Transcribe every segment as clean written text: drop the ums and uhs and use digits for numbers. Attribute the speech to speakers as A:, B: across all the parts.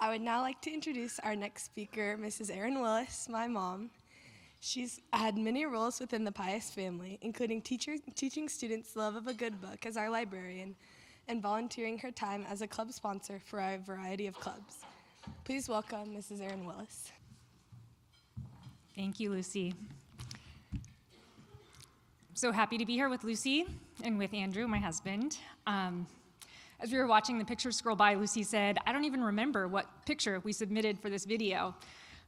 A: I would now like to introduce our next speaker, Mrs. Erin Willis, my mom. She's had many roles within the Pius family, including teaching students the love of a good book as our librarian and volunteering her time as a club sponsor for a variety of clubs. Please welcome Mrs. Erin Willis.
B: Thank you, Lucy. I'm so happy to be here with Lucy and with Andrew, my husband. As we were watching the pictures scroll by, Lucy said, I don't even remember what picture we submitted for this video.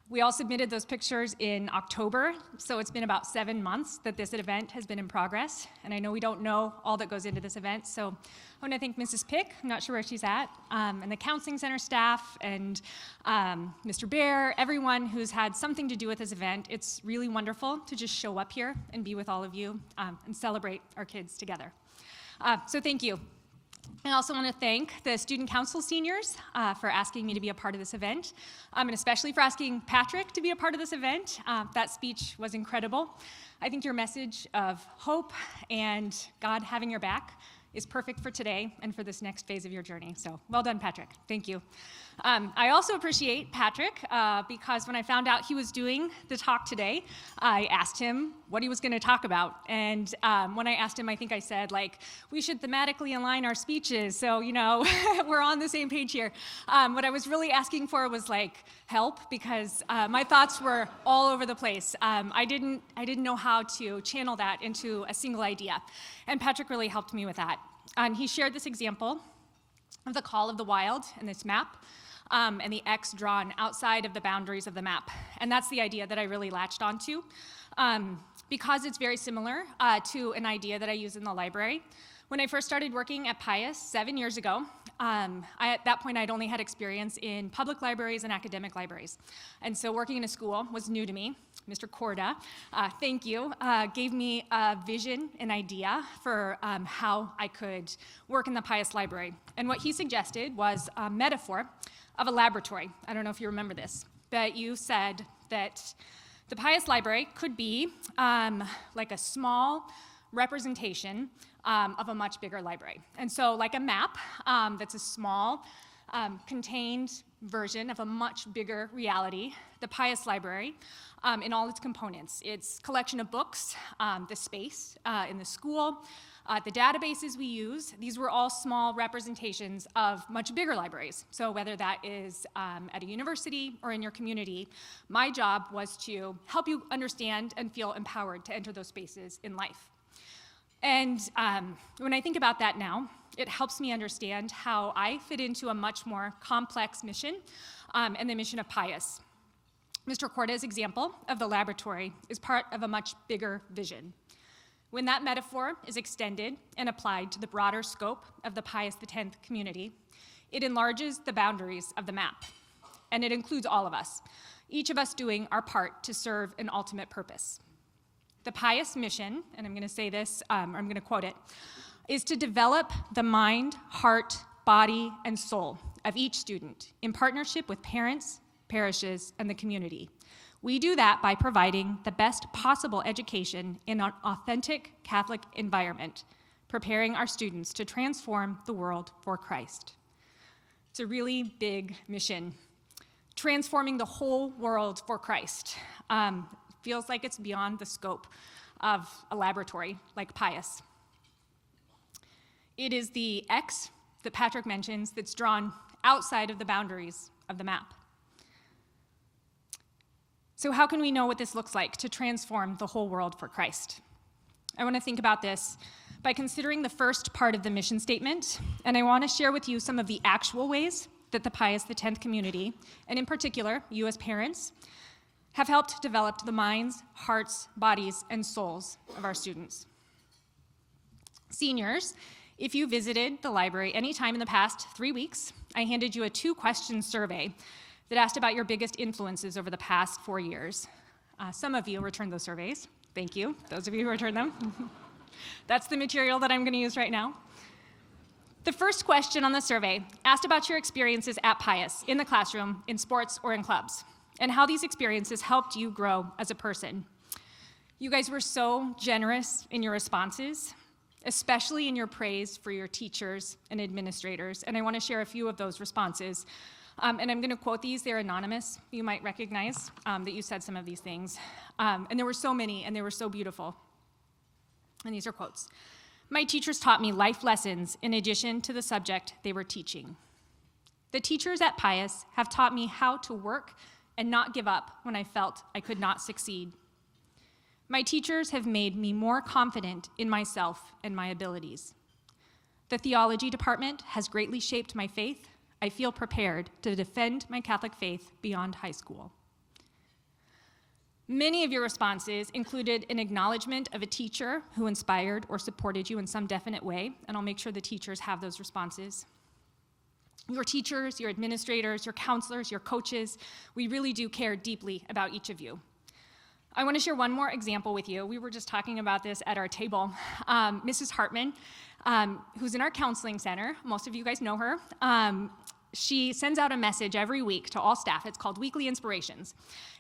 B: We all submitted those pictures in October, so it's been about 7 months that this event has been in progress, and I know we don't know all that goes into this event, so I want to thank Mrs. Pick, I'm not sure where she's at, and the Counseling Center staff, and Mr. Bear, everyone who's had something to do with this event. It's really wonderful to just show up here and be with all of you and celebrate our kids together. So thank you. I also want to thank the Student Council seniors for asking me to be a part of this event, and especially for asking Patrick to be a part of this event. That speech was incredible. I think your message of hope and God having your back is perfect for today and for this next phase of your journey. So well done, Patrick. Thank you. I also appreciate Patrick because when I found out he was doing the talk today, I asked him what he was going to talk about. And when I asked him, I think I said, we should thematically align our speeches so, we're on the same page here. What I was really asking for was help because my thoughts were all over the place. I didn't know how to channel that into a single idea. And Patrick really helped me with that. And he shared this example of the call of the wild in this map, and the X drawn outside of the boundaries of the map. And that's the idea that I really latched onto, because it's very similar to an idea that I use in the library. When I first started working at Pius 7 years ago, at that point I'd only had experience in public libraries and academic libraries. And so working in a school was new to me. Mr. Corda, thank you, gave me a vision, an idea for how I could work in the Pius library. And what he suggested was a metaphor of a laboratory. I don't know if you remember this, but you said that the Pius library could be like a small representation of a much bigger library. And so like a map that's a small, contained version of a much bigger reality, the Pius library, in all its components. Its collection of books, the space in the school, the databases we use, these were all small representations of much bigger libraries. So whether that is at a university or in your community, my job was to help you understand and feel empowered to enter those spaces in life. And when I think about that now, it helps me understand how I fit into a much more complex mission and the mission of Pius. Mr. Corda's example of the laboratory is part of a much bigger vision. When that metaphor is extended and applied to the broader scope of the Pius X community, it enlarges the boundaries of the map, and it includes all of us, each of us doing our part to serve an ultimate purpose. The Pius mission, and I'm going to say this, I'm going to quote it, is to develop the mind, heart, body, and soul of each student in partnership with parents, parishes, and the community. We do that by providing the best possible education in an authentic Catholic environment, preparing our students to transform the world for Christ. It's a really big mission, transforming the whole world for Christ. Feels like it's beyond the scope of a laboratory like Pius. It is the X that Patrick mentions that's drawn outside of the boundaries of the map. So how can we know what this looks like to transform the whole world for Christ? I want to think about this by considering the first part of the mission statement, and I want to share with you some of the actual ways that the Pius X community, and in particular, you as parents, have helped develop the minds, hearts, bodies, and souls of our students. Seniors, if you visited the library any time in the past 3 weeks, I handed you a 2-question survey that asked about your biggest influences over the past 4 years. Some of you returned those surveys. Thank you, those of you who returned them. That's the material that I'm going to use right now. The first question on the survey asked about your experiences at Pius, in the classroom, in sports, or in clubs, and how these experiences helped you grow as a person. You guys were so generous in your responses, especially in your praise for your teachers and administrators, and I want to share a few of those responses. And I'm going to quote these. They're anonymous. You might recognize that you said some of these things. And there were so many, and they were so beautiful. And these are quotes. My teachers taught me life lessons in addition to the subject they were teaching. The teachers at Pius have taught me how to work and not give up when I felt I could not succeed. My teachers have made me more confident in myself and my abilities. The theology department has greatly shaped my faith. I feel prepared to defend my Catholic faith beyond high school. Many of your responses included an acknowledgement of a teacher who inspired or supported you in some definite way, and I'll make sure the teachers have those responses. Your teachers, your administrators, your counselors, your coaches, we really do care deeply about each of you. I want to share one more example with you. We were just talking about this at our table. Mrs. Hartman, who's in our counseling center, most of you guys know her, she sends out a message every week to all staff. It's called Weekly Inspirations.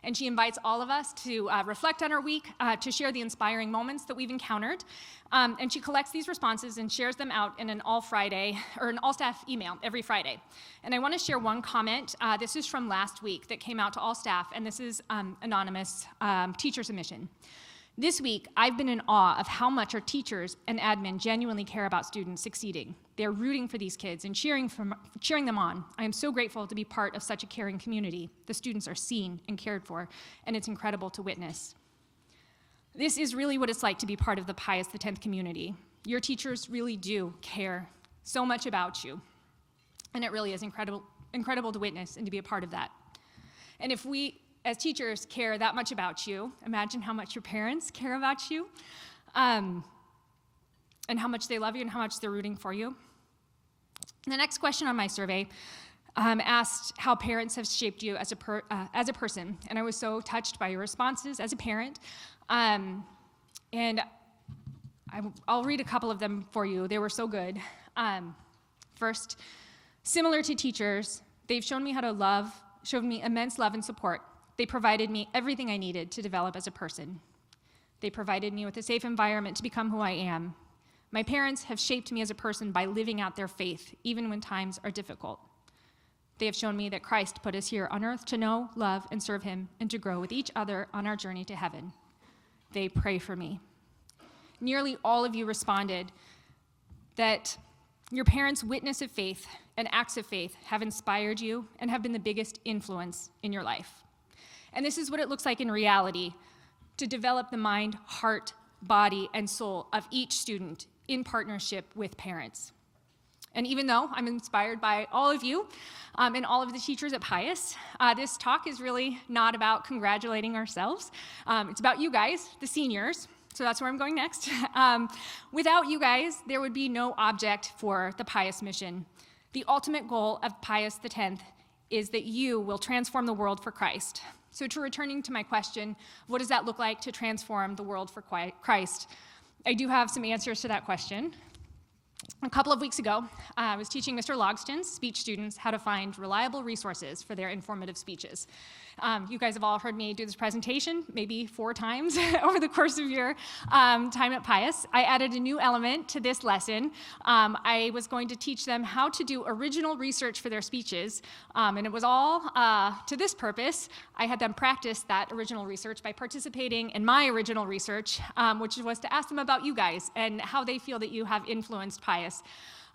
B: And she invites all of us to reflect on our week, to share the inspiring moments that we've encountered. And she collects these responses and shares them out in an all-Friday, or an all-staff email every Friday. And I want to share one comment. This is from last week that came out to all staff, and this is anonymous teacher submission. This week, I've been in awe of how much our teachers and admin genuinely care about students succeeding. They're rooting for these kids and cheering them on. I am so grateful to be part of such a caring community. The students are seen and cared for, and it's incredible to witness. This is really what it's like to be part of the Pius X community. Your teachers really do care so much about you, and it really is incredible to witness and to be a part of that. And if we, as teachers, care that much about you, imagine how much your parents care about you, and how much they love you and how much they're rooting for you. The next question on my survey asked how parents have shaped you as a person, and I was so touched by your responses as a parent. And I'll read a couple of them for you. They were so good. First, similar to teachers, they've shown me how to love, showed me immense love and support. They provided me everything I needed to develop as a person. They provided me with a safe environment to become who I am. My parents have shaped me as a person by living out their faith, even when times are difficult. They have shown me that Christ put us here on earth to know, love, and serve him, and to grow with each other on our journey to heaven. They pray for me. Nearly all of you responded that your parents' witness of faith and acts of faith have inspired you and have been the biggest influence in your life. And this is what it looks like in reality, to develop the mind, heart, body, and soul of each student in partnership with parents. And even though I'm inspired by all of you and all of the teachers at Pius, this talk is really not about congratulating ourselves. It's about you guys, the seniors, so that's where I'm going next. Without you guys, there would be no object for the Pius mission. The ultimate goal of Pius X is that you will transform the world for Christ. So returning to my question, what does that look like to transform the world for Christ? I do have some answers to that question. A couple of weeks ago, I was teaching Mr. Logston's speech students how to find reliable resources for their informative speeches. You guys have all heard me do this presentation maybe 4 times over the course of your time at Pius. I added a new element to this lesson. I was going to teach them how to do original research for their speeches, and it was all to this purpose. I had them practice that original research by participating in my original research, which was to ask them about you guys and how they feel that you have influenced Pius.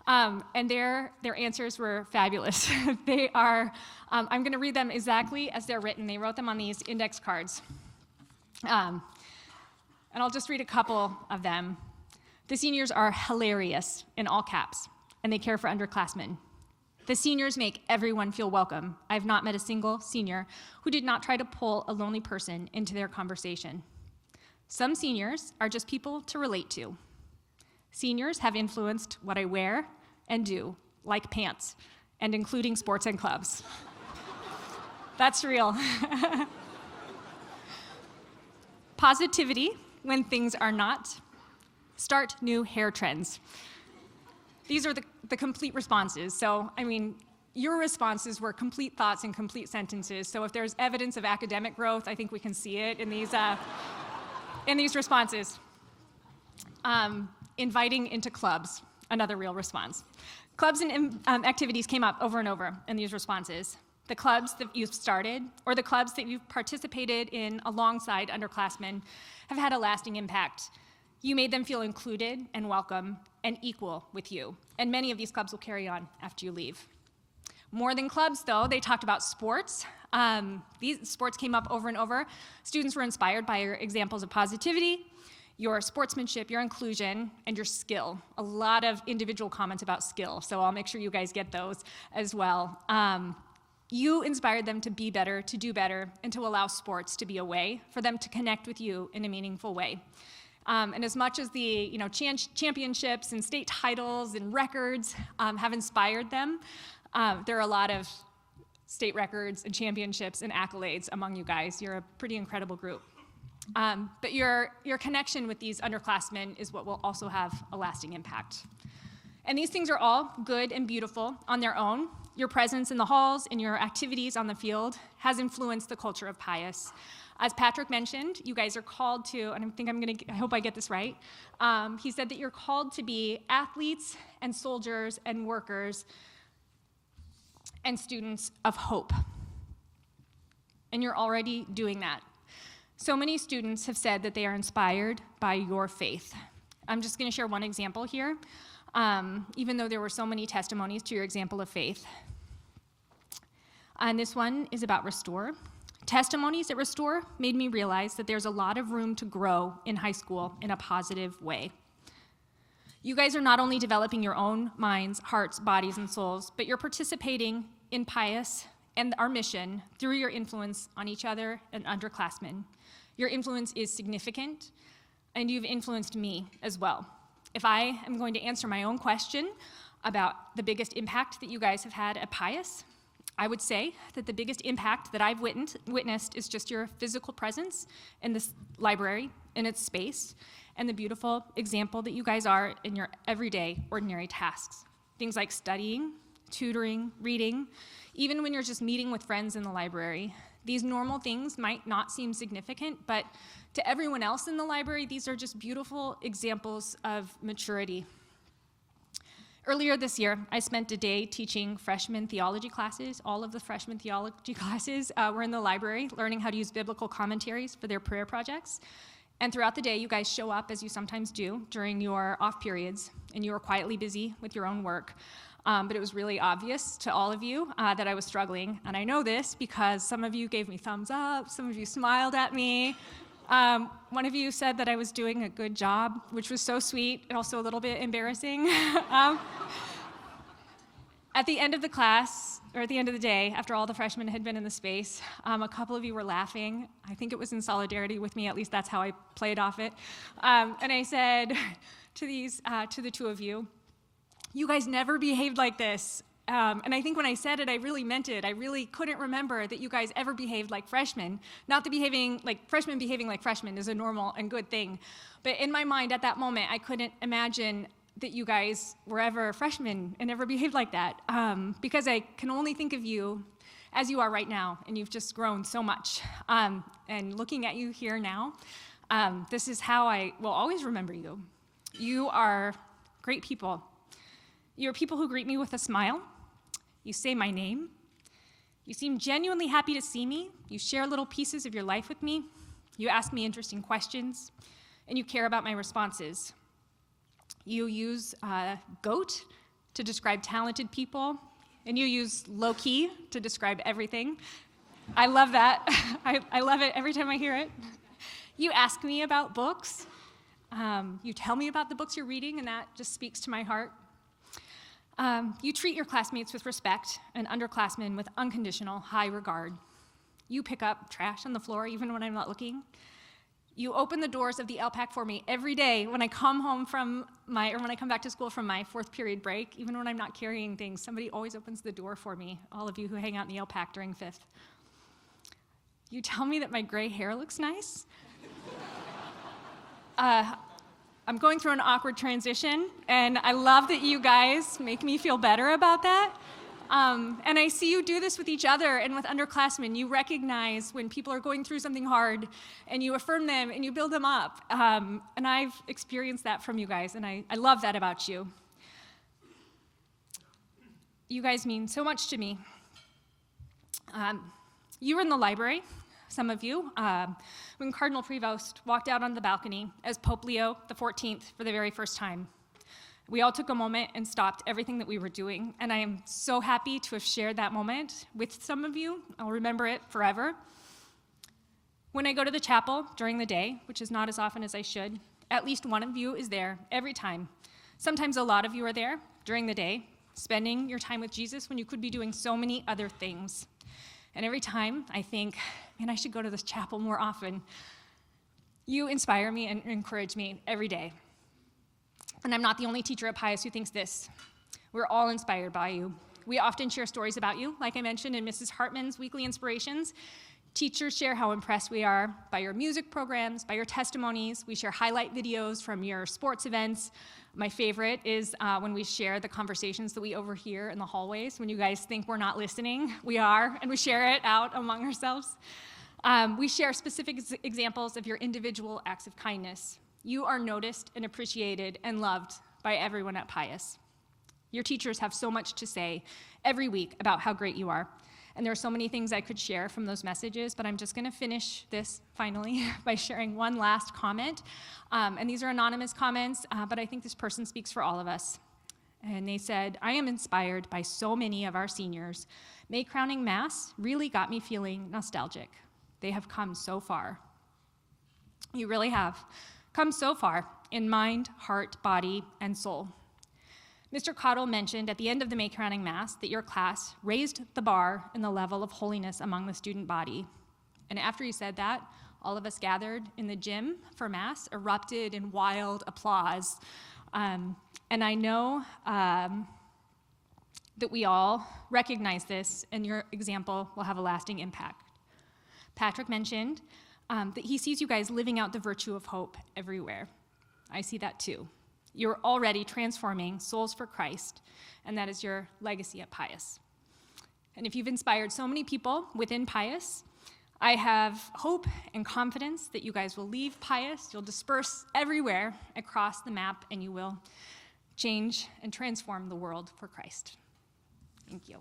B: And their answers were fabulous. They are, I'm going to read them exactly as they're written. They wrote them on these index cards. And I'll just read a couple of them. The seniors are hilarious, in all caps, and they care for underclassmen. The seniors make everyone feel welcome. I have not met a single senior who did not try to pull a lonely person into their conversation. Some seniors are just people to relate to. Seniors have influenced what I wear and do, like pants, and including sports and clubs. That's real. Positivity when things are not. Start new hair trends. These are the complete responses. So, I mean, your responses were complete thoughts and complete sentences. So if there's evidence of academic growth, I think we can see it in these responses. Inviting into clubs, another real response. Clubs and activities came up over and over in these responses. the clubs that you've started, or the clubs that you've participated in alongside underclassmen have had a lasting impact. You made them feel included and welcome and equal with you. And many of these clubs will carry on after you leave. More than clubs, though, they talked about sports. These sports came up over and over. Students were inspired by your examples of positivity, your sportsmanship, your inclusion, and your skill. A lot of individual comments about skill, so I'll make sure you guys get those as well. You inspired them to be better, to do better, and to allow sports to be a way for them to connect with you in a meaningful way. And as much as the championships and state titles and records have inspired them, there are a lot of state records and championships and accolades among you guys. You're a pretty incredible group. But your connection with these underclassmen is what will also have a lasting impact. And these things are all good and beautiful on their own. Your presence in the halls and your activities on the field has influenced the culture of Pius. As Patrick mentioned, you guys are called to, and I hope I get this right, he said that you're called to be athletes and soldiers and workers and students of hope. And you're already doing that. So many students have said that they are inspired by your faith. I'm just going to share one example here, even though there were so many testimonies to your example of faith. And this one is about Restore. Testimonies at Restore made me realize that there's a lot of room to grow in high school in a positive way. You guys are not only developing your own minds, hearts, bodies, and souls, but you're participating in Pius and our mission through your influence on each other and underclassmen. Your influence is significant, and you've influenced me as well. If I am going to answer my own question about the biggest impact that you guys have had at Pius, I would say that the biggest impact that I've witnessed is just your physical presence in this library, in its space, and the beautiful example that you guys are in your everyday, ordinary tasks. Things like studying, tutoring, reading, even when you're just meeting with friends in the library. These normal things might not seem significant, but to everyone else in the library, these are just beautiful examples of maturity. Earlier this year, I spent a day teaching freshman theology classes. All of the freshman theology classes were in the library, learning how to use biblical commentaries for their prayer projects. And throughout the day, you guys show up, as you sometimes do, during your off periods, and you are quietly busy with your own work. But it was really obvious to all of you that I was struggling. And I know this because some of you gave me thumbs up, some of you smiled at me. One of you said that I was doing a good job, which was so sweet and also a little bit embarrassing. At the end of the class, or at the end of the day, after all the freshmen had been in the space, a couple of you were laughing. I think it was in solidarity with me, at least that's how I played off it. And I said to the two of you, "You guys never behaved like this." And I think when I said it, I really meant it. I really couldn't remember that you guys ever behaved like freshmen. Not that freshmen behaving like freshmen is a normal and good thing. But in my mind at that moment, I couldn't imagine that you guys were ever freshmen and ever behaved like that. Because I can only think of you as you are right now, and you've just grown so much. And looking at you here now, this is how I will always remember you. You are great people. You're people who greet me with a smile. You say my name. You seem genuinely happy to see me. You share little pieces of your life with me. You ask me interesting questions, and you care about my responses. You use GOAT to describe talented people, and you use low-key to describe everything. I love that. I love it every time I hear it. You ask me about books. You tell me about the books you're reading, and that just speaks to my heart. You treat your classmates with respect and underclassmen with unconditional high regard. You pick up trash on the floor even when I'm not looking. You open the doors of the LPAC for me every day when I come home when I come back to school from my fourth period break, even when I'm not carrying things. Somebody always opens the door for me, all of you who hang out in the LPAC during fifth. You tell me that my gray hair looks nice. I'm going through an awkward transition, and I love that you guys make me feel better about that. And I see you do this with each other and with underclassmen. You recognize when people are going through something hard, and you affirm them, and you build them up. And I've experienced that from you guys, and I love that about you. You guys mean so much to me. You were in the library, some of you, when Cardinal Prevost walked out on the balcony as Pope Leo XIV for the very first time. We all took a moment and stopped everything that we were doing, and I am so happy to have shared that moment with some of you. I'll remember it forever. When I go to the chapel during the day, which is not as often as I should, at least one of you is there every time. Sometimes a lot of you are there during the day, spending your time with Jesus when you could be doing so many other things. And every time I think, man, I should go to this chapel more often. You inspire me and encourage me every day. And I'm not the only teacher at Pius who thinks this. We're all inspired by you. We often share stories about you, like I mentioned in Mrs. Hartman's weekly inspirations. Teachers share how impressed we are by your music programs, by your testimonies. We share highlight videos from your sports events. My favorite is when we share the conversations that we overhear in the hallways. When you guys think we're not listening, we are, and we share it out among ourselves. We share specific examples of your individual acts of kindness. You are noticed and appreciated and loved by everyone at Pius. Your teachers have so much to say every week about how great you are. And there are so many things I could share from those messages, but I'm just going to finish this finally by sharing one last comment. And these are anonymous comments, but I think this person speaks for all of us. And they said, I am inspired by so many of our seniors. May crowning Mass really got me feeling nostalgic. They have come so far. You really have come so far in mind, heart, body, and soul. Mr. Cottle mentioned at the end of the May crowning Mass that your class raised the bar in the level of holiness among the student body. And after he said that, all of us gathered in the gym for Mass erupted in wild applause. And I know that we all recognize this, and your example will have a lasting impact. Patrick mentioned that he sees you guys living out the virtue of hope everywhere. I see that too. You're already transforming souls for Christ, and that is your legacy at Pius. And if you've inspired so many people within Pius, I have hope and confidence that you guys will leave Pius, you'll disperse everywhere across the map, and you will change and transform the world for Christ. Thank you.